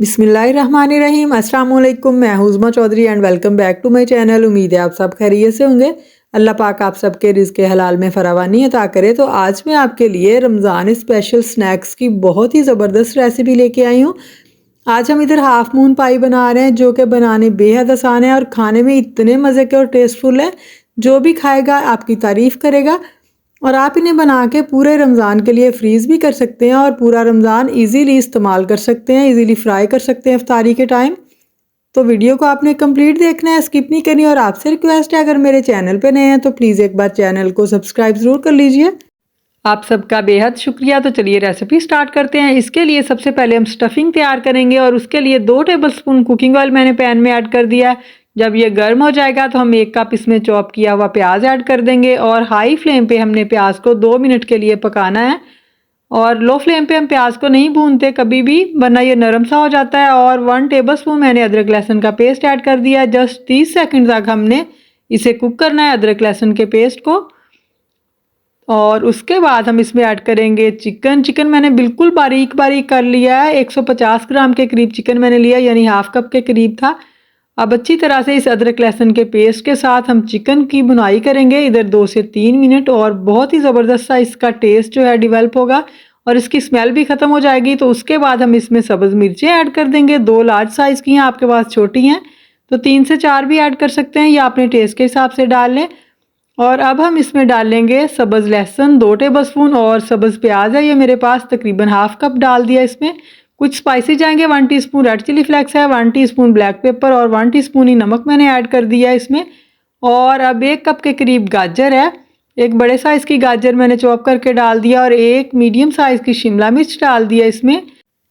बिस्मिल्लाहिर्रहमानिर्रहीम। अस्सलाम वालेकुम। मैं हूं Uzma Chaudhary and welcome back to my channel. उम्मीद है आप सब खैरियत से होंगे। अल्लाह पाक आप सबके रिज़्क़ हलाल में फरावानी अता करे। तो आज मैं आपके लिए रमज़ान स्पेशल स्नैक्स की बहुत ही ज़बरदस्त रेसिपी लेके आई हूँ। आज हम इधर हाफ मून पाई बना रहे हैं जो कि बनाने बेहद आसान है और खाने में इतने मज़े के और टेस्टफुल है, जो भी खाएगा आपकी तारीफ़ करेगा। और आप इन्हें बना के पूरे रमज़ान के लिए फ्रीज़ भी कर सकते हैं और पूरा रमज़ान इजीली इस्तेमाल कर सकते हैं, इजीली फ्राई कर सकते हैं इफ्तारी के टाइम। तो वीडियो को आपने कंप्लीट देखना है, स्किप नहीं करनी। और आपसे रिक्वेस्ट है, अगर मेरे चैनल पे नए हैं तो प्लीज़ एक बार चैनल को सब्सक्राइब ज़रूर कर लीजिए। आप सबका बेहद शुक्रिया। तो चलिए रेसिपी स्टार्ट करते हैं। इसके लिए सबसे पहले हम स्टफिंग तैयार करेंगे और उसके लिए 2 टेबलस्पून कुकिंग ऑयल मैंने पैन में ऐड कर दिया है। जब ये गर्म हो जाएगा तो हम 1 कप इसमें चॉप किया हुआ प्याज ऐड कर देंगे और हाई फ्लेम पे हमने प्याज को 2 मिनट के लिए पकाना है। और लो फ्लेम पे हम प्याज को नहीं भूनते कभी भी, वरना ये नरम सा हो जाता है। और 1 टेबलस्पून मैंने अदरक लहसुन का पेस्ट ऐड कर दिया है। जस्ट 30 सेकंड तक हमने इसे कुक करना है, अदरक लहसुन के पेस्ट को। और उसके बाद हम इसमें ऐड करेंगे चिकन मैंने बिल्कुल बारीक बारीक कर लिया है। 150 ग्राम के करीब चिकन मैंने लिया, यानी हाफ कप के करीब था। अब अच्छी तरह से इस अदरक लहसुन के पेस्ट के साथ हम चिकन की भुनाई करेंगे इधर 2 से 3 मिनट। और बहुत ही ज़बरदस्त सा इसका टेस्ट जो है डेवलप होगा और इसकी स्मेल भी ख़त्म हो जाएगी। तो उसके बाद हम इसमें सब्ज़ मिर्चें ऐड कर देंगे। 2 लार्ज साइज़ की हैं, आपके पास छोटी हैं तो 3 से 4 भी ऐड कर सकते हैं, या अपने टेस्ट के हिसाब से डाल लें। और अब हम इसमें डालेंगे सब्ज़ लहसुन 2 टेबलस्पून और सब्ज़ प्याज है ये मेरे पास, तकरीबन हाफ कप डाल दिया इसमें। कुछ स्पाइसी जाएंगे, 1 टीस्पून रेड चिली फ्लेक्स है, 1 टीस्पून ब्लैक पेपर और 1 टीस्पून ही नमक मैंने ऐड कर दिया है इसमें। और अब 1 कप के करीब गाजर है, एक बड़े साइज़ की गाजर मैंने चॉप करके डाल दिया और एक मीडियम साइज़ की शिमला मिर्च डाल दिया इसमें।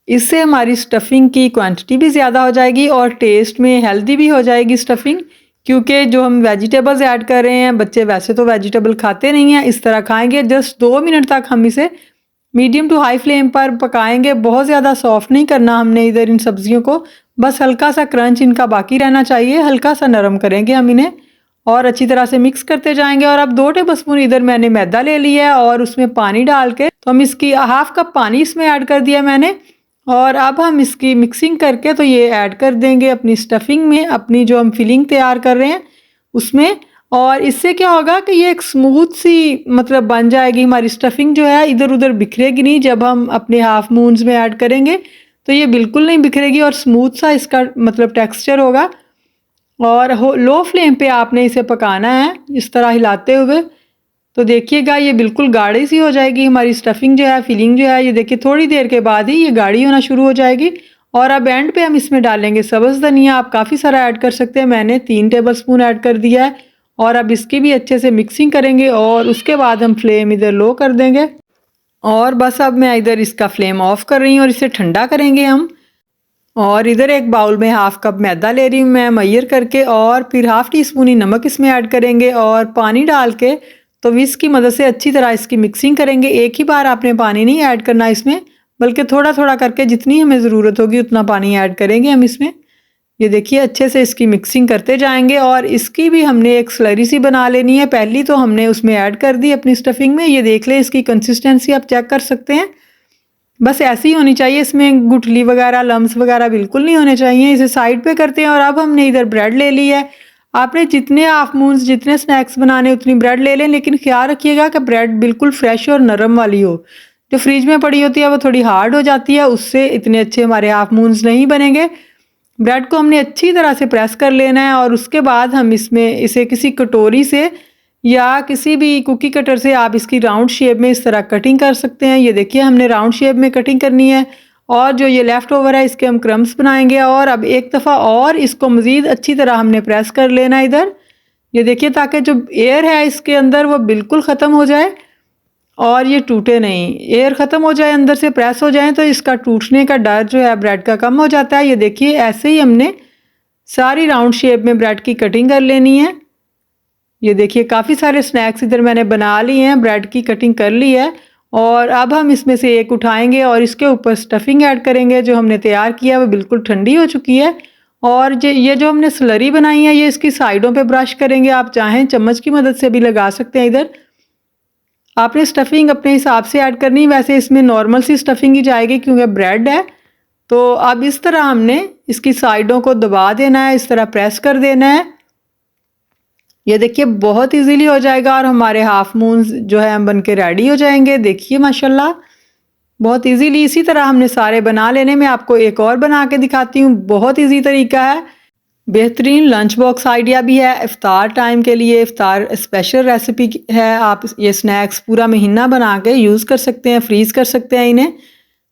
इससे हमारी स्टफिंग की क्वांटिटी भी ज़्यादा हो जाएगी और टेस्ट में हेल्दी भी हो जाएगी स्टफिंग, क्योंकि जो हम वेजिटेबल्स ऐड कर रहे हैं, बच्चे वैसे तो वेजिटेबल खाते नहीं हैं, इस तरह खाएंगे। जस्ट 2 मिनट तक हम इसे मीडियम टू हाई फ्लेम पर पकाएंगे। बहुत ज़्यादा सॉफ्ट नहीं करना हमने इधर इन सब्जियों को, बस हल्का सा क्रंच इनका बाकी रहना चाहिए, हल्का सा नरम करेंगे हम इन्हें और अच्छी तरह से मिक्स करते जाएंगे। और अब 2 टेबलस्पून इधर मैंने मैदा ले लिया है और उसमें पानी डाल के, तो हम इसकी हाफ कप पानी इसमें ऐड कर दिया मैंने। और अब हम इसकी मिक्सिंग करके तो ये ऐड कर देंगे अपनी स्टफिंग में, अपनी जो हम फिलिंग तैयार कर रहे हैं उसमें। और इससे क्या होगा कि ये एक स्मूथ सी मतलब बन जाएगी हमारी स्टफिंग, जो है इधर उधर बिखरेगी नहीं। जब हम अपने हाफ मून्स में ऐड करेंगे तो ये बिल्कुल नहीं बिखरेगी और स्मूथ सा इसका मतलब टेक्सचर होगा। और लो फ्लेम पे आपने इसे पकाना है इस तरह हिलाते हुए। तो देखिएगा ये बिल्कुल गाढ़ी सी हो जाएगी हमारी स्टफिंग जो है, फिलिंग जो है। ये देखिए थोड़ी देर के बाद ही ये गाढ़ी होना शुरू हो जाएगी। और अब एंड पे हम इसमें डालेंगे सब्ज़ धनिया। आप काफ़ी सारा ऐड कर सकते हैं, मैंने 3 टेबलस्पून ऐड कर दिया है। और अब इसकी भी अच्छे से मिक्सिंग करेंगे और उसके बाद हम फ्लेम इधर लो कर देंगे। और बस अब मैं इधर इसका फ्लेम ऑफ कर रही हूँ और इसे ठंडा करेंगे हम। और इधर एक बाउल में हाफ कप मैदा ले रही हूँ मैं मैयर करके, और फिर हाफ टी स्पून ही नमक इसमें ऐड करेंगे और पानी डाल के तो विस्क की मदद से अच्छी तरह इसकी मिक्सिंग करेंगे। एक ही बार आपने पानी नहीं ऐड करना इसमें, बल्कि थोड़ा थोड़ा करके जितनी हमें ज़रूरत होगी उतना पानी ऐड करेंगे हम इसमें। ये देखिए अच्छे से इसकी मिक्सिंग करते जाएंगे और इसकी भी हमने एक स्लरी सी बना लेनी है। पहली तो हमने उसमें ऐड कर दी अपनी स्टफिंग में। ये देख लें इसकी कंसिस्टेंसी आप चेक कर सकते हैं, बस ऐसी ही होनी चाहिए। इसमें गुठली वगैरह लम्स वगैरह बिल्कुल नहीं होने चाहिए। इसे साइड पे करते हैं और अब हमने इधर ब्रेड ले ली है। आपने जितने हाफ मून्स जितने स्नैक्स बनाने उतनी ब्रेड ले लें, लेकिन ख्याल रखिएगा कि ब्रेड बिल्कुल फ्रेश और नरम वाली हो। जो फ्रिज में पड़ी होती है वो थोड़ी हार्ड हो जाती है, उससे इतने अच्छे हमारे हाफ मून्स नहीं बनेंगे। ब्रेड को हमने अच्छी तरह से प्रेस कर लेना है और उसके बाद हम इसमें इसे किसी कटोरी से या किसी भी कुकी कटर से आप इसकी राउंड शेप में इस तरह कटिंग कर सकते हैं। ये देखिए हमने राउंड शेप में कटिंग करनी है और जो ये लेफ़्ट ओवर है इसके हम क्रम्स बनाएंगे। और अब एक दफ़ा और इसको मज़ीद अच्छी तरह हमने प्रेस कर लेना है इधर। ये देखिए ताकि जो एयर है इसके अंदर वो बिल्कुल ख़त्म हो जाए और ये टूटे नहीं। एयर ख़त्म हो जाए, अंदर से प्रेस हो जाए तो इसका टूटने का डर जो है ब्रेड का कम हो जाता है। ये देखिए ऐसे ही हमने सारी राउंड शेप में ब्रेड की कटिंग कर लेनी है। ये देखिए काफ़ी सारे स्नैक्स इधर मैंने बना लिए हैं, ब्रेड की कटिंग कर ली है। और अब हम इसमें से एक उठाएंगे और इसके ऊपर स्टफिंग ऐड करेंगे जो हमने तैयार किया है, वो बिल्कुल ठंडी हो चुकी है। और ये जो हमने स्लरी बनाई है ये इसकी साइडों पे ब्रश करेंगे। आप चाहें चम्मच की मदद से भी लगा सकते हैं। इधर आपने स्टफिंग अपने हिसाब से ऐड करनी, वैसे इसमें नॉर्मल सी स्टफिंग ही जाएगी क्योंकि ब्रेड है। तो अब इस तरह हमने इसकी साइडों को दबा देना है, इस तरह प्रेस कर देना है। ये देखिए बहुत इजीली हो जाएगा और हमारे हाफ मून्स जो है बन के रेडी हो जाएंगे। देखिए माशाल्लाह बहुत इजीली इसी तरह हमने सारे बना लेने। मैं आपको एक और बना के दिखाती हूँ, बहुत इजी तरीका है, बेहतरीन लंच बॉक्स आइडिया भी है, इफ्तार टाइम के लिए इफ्तार स्पेशल रेसिपी है। आप ये स्नैक्स पूरा महीना बना के यूज़ कर सकते हैं, फ्रीज़ कर सकते हैं इन्हें।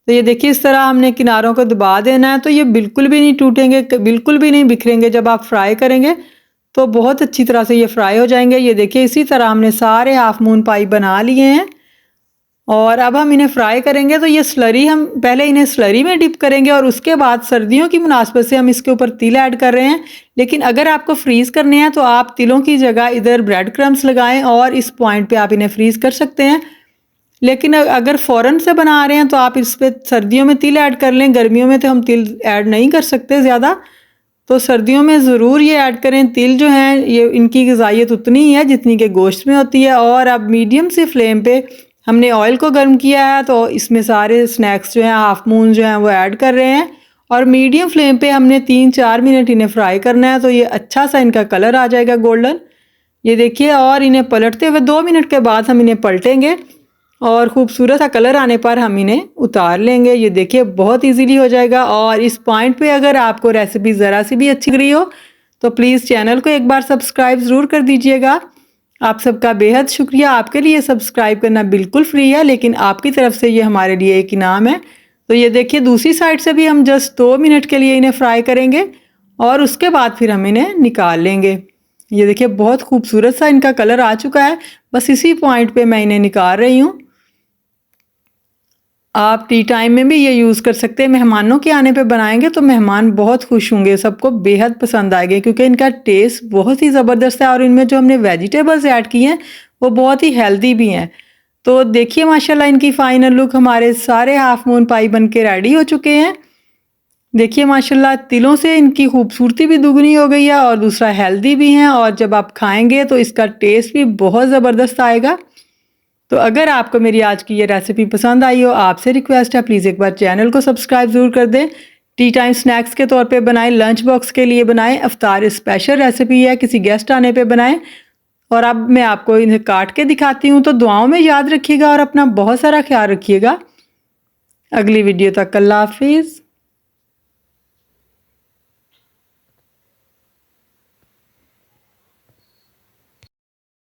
तो ये देखिए इस तरह हमने किनारों को दबा देना है, तो ये बिल्कुल भी नहीं टूटेंगे, बिल्कुल भी नहीं बिखरेंगे। जब आप फ्राई करेंगे तो बहुत अच्छी तरह से ये फ्राई हो जाएंगे। ये देखिए इसी तरह हमने सारे हाफ मून पाई बना लिए हैं और अब हम इन्हें फ्राई करेंगे। तो ये स्लरी हम पहले इन्हें स्लरी में डिप करेंगे और उसके बाद सर्दियों की मुनासबत से हम इसके ऊपर तिल ऐड कर रहे हैं। लेकिन अगर आपको फ्रीज़ करने हैं तो आप तिलों की जगह इधर ब्रेड क्रम्स लगाएं और इस पॉइंट पे आप इन्हें फ्रीज़ कर सकते हैं। लेकिन अगर फ़ौरन से बना रहे हैं तो आप इस पर सर्दियों में तिल ऐड कर लें। गर्मियों में तो हम तिल ऐड नहीं कर सकते ज़्यादा, तो सर्दियों में ज़रूर ये ऐड करें। तिल जो हैं ये इनकी ग़िज़ाइयत उतनी ही है जितनी कि गोश्त में होती है। और अब मीडियम से फ्लेम पे हमने ऑयल को गर्म किया है, तो इसमें सारे स्नैक्स जो हैं हाफ मून जो हैं वो ऐड कर रहे हैं और मीडियम फ्लेम पे हमने 3-4 मिनट इन्हें फ्राई करना है। तो ये अच्छा सा इनका कलर आ जाएगा गोल्डन। ये देखिए, और इन्हें पलटते हुए 2 मिनट के बाद हम इन्हें पलटेंगे और खूबसूरत सा कलर आने पर हम इन्हें उतार लेंगे। ये देखिए बहुत इजीली हो जाएगा। और इस पॉइंट पे अगर आपको रेसिपी ज़रा सी भी अच्छी लग रही हो तो प्लीज़ चैनल को एक बार सब्सक्राइब ज़रूर कर दीजिएगा। आप सबका बेहद शुक्रिया। आपके लिए सब्सक्राइब करना बिल्कुल फ्री है, लेकिन आपकी तरफ से ये हमारे लिए एक इनाम है। तो ये देखिए दूसरी साइड से भी हम जस्ट 2 मिनट के लिए इन्हें फ्राई करेंगे और उसके बाद फिर हम इन्हें निकाल लेंगे। ये देखिए बहुत खूबसूरत सा इनका कलर आ चुका है। बस इसी पॉइंट पे मैं इन्हें निकाल रही हूँ। आप टी टाइम में भी ये यूज़ कर सकते हैं। मेहमानों के आने पे बनाएंगे तो मेहमान बहुत खुश होंगे, सबको बेहद पसंद आएंगे क्योंकि इनका टेस्ट बहुत ही ज़बरदस्त है और इनमें जो हमने वेजिटेबल्स ऐड किए हैं वो बहुत ही हेल्दी भी हैं। तो देखिए माशाल्लाह इनकी फ़ाइनल लुक, हमारे सारे हाफ मून पाई बन के रेडी हो चुके हैं। देखिए माशाल्लाह तिलों से इनकी खूबसूरती भी दुगनी हो गई है और दूसरा हेल्दी भी हैं और जब आप खाएंगे तो इसका टेस्ट भी बहुत ज़बरदस्त आएगा। तो अगर आपको मेरी आज की ये रेसिपी पसंद आई हो, आपसे रिक्वेस्ट है प्लीज़ एक बार चैनल को सब्सक्राइब ज़रूर कर दें। टी टाइम स्नैक्स के तौर पे बनाएं, लंच बॉक्स के लिए बनाएं, इफ्तार स्पेशल रेसिपी है, किसी गेस्ट आने पे बनाएं। और अब मैं आपको इन्हें काट के दिखाती हूँ। तो दुआओं में याद रखिएगा और अपना बहुत सारा ख्याल रखिएगा। अगली वीडियो तक अल्लाह हाफिज़।